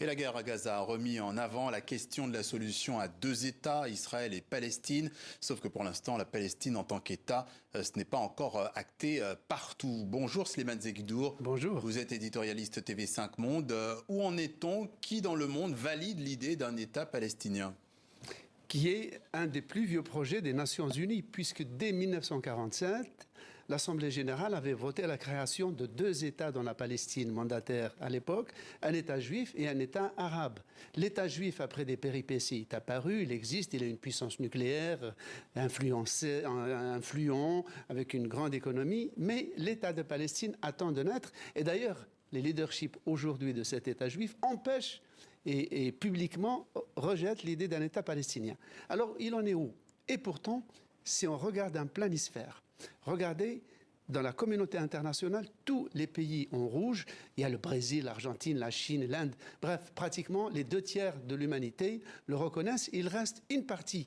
Et la guerre à Gaza a remis en avant la question de la solution à deux États, Israël et Palestine. Sauf que pour l'instant, la Palestine en tant qu'État, ce n'est pas encore acté partout. Bonjour Slimane Zegdour. Bonjour. Vous êtes éditorialiste TV5 Monde. Où en est-on? Qui dans le monde valide l'idée d'un État palestinien? Qui est un des plus vieux projets des Nations Unies, puisque dès 1947, l'Assemblée générale avait voté la création de deux États dans la Palestine mandataire à l'époque, un État juif et un État arabe. L'État juif, après des péripéties, est apparu, il existe, il a une puissance nucléaire, influent, avec une grande économie, mais l'État de Palestine attend de naître, et d'ailleurs, les leaderships aujourd'hui de cet État juif empêchent et publiquement rejette l'idée d'un État palestinien. Alors, il en est où? Et pourtant, si on regarde un planisphère, regardez, dans la communauté internationale, tous les pays en rouge, il y a le Brésil, l'Argentine, la Chine, l'Inde, bref, pratiquement les 2/3 de l'humanité le reconnaissent. Il reste une partie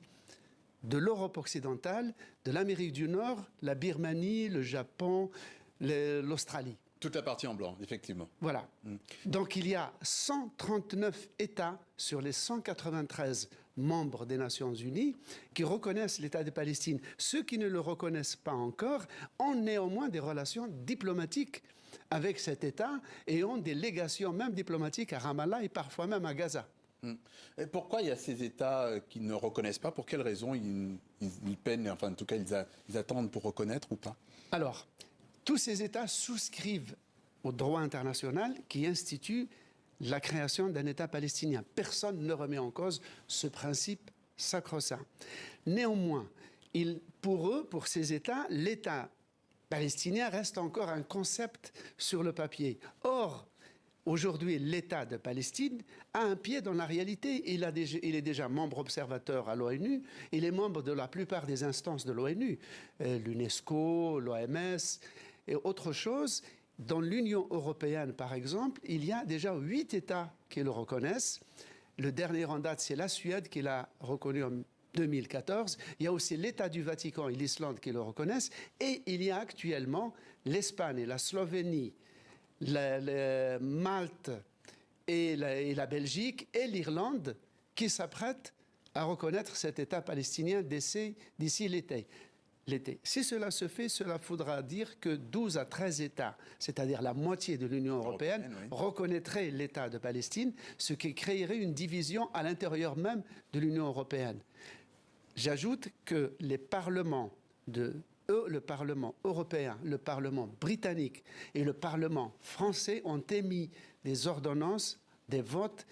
de l'Europe occidentale, de l'Amérique du Nord, la Birmanie, le Japon, l'Australie. Toute la partie en blanc, effectivement. Voilà. Donc il y a 139 États sur les 193 membres des Nations Unies qui reconnaissent l'État de Palestine. Ceux qui ne le reconnaissent pas encore ont néanmoins des relations diplomatiques avec cet État et ont des légations même diplomatiques à Ramallah et parfois même à Gaza. Et pourquoi il y a ces États qui ne reconnaissent pas? Pour quelles raisons ils peinent, enfin en tout cas ils attendent pour reconnaître ou pas? Alors, tous ces États souscrivent au droit international qui institue la création d'un État palestinien. Personne ne remet en cause ce principe sacro-saint. Néanmoins, pour ces États, l'État palestinien reste encore un concept sur le papier. Or, aujourd'hui, l'État de Palestine a un pied dans la réalité. Il est déjà membre observateur à l'ONU. Il est membre de la plupart des instances de l'ONU, l'UNESCO, l'OMS et autre chose. Dans l'Union européenne, par exemple, il y a déjà 8 États qui le reconnaissent. Le dernier en date, c'est la Suède qui l'a reconnu en 2014. Il y a aussi l'État du Vatican et l'Islande qui le reconnaissent. Et il y a actuellement l'Espagne, la Slovénie, Malte et la Belgique et l'Irlande qui s'apprêtent à reconnaître cet État palestinien d'ici l'été. Si cela se fait, cela faudra dire que 12 à 13 États, c'est-à-dire la moitié de l'Union européenne, oui, reconnaîtraient l'État de Palestine, ce qui créerait une division à l'intérieur même de l'Union européenne. J'ajoute que les parlements le Parlement européen, le Parlement britannique et le Parlement français ont émis des ordonnances, des votes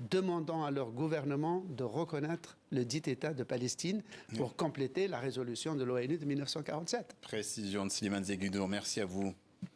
demandant à leur gouvernement de reconnaître le dit État de Palestine pour compléter la résolution de l'ONU de 1947. Précision de Slimane Zegdour, merci à vous.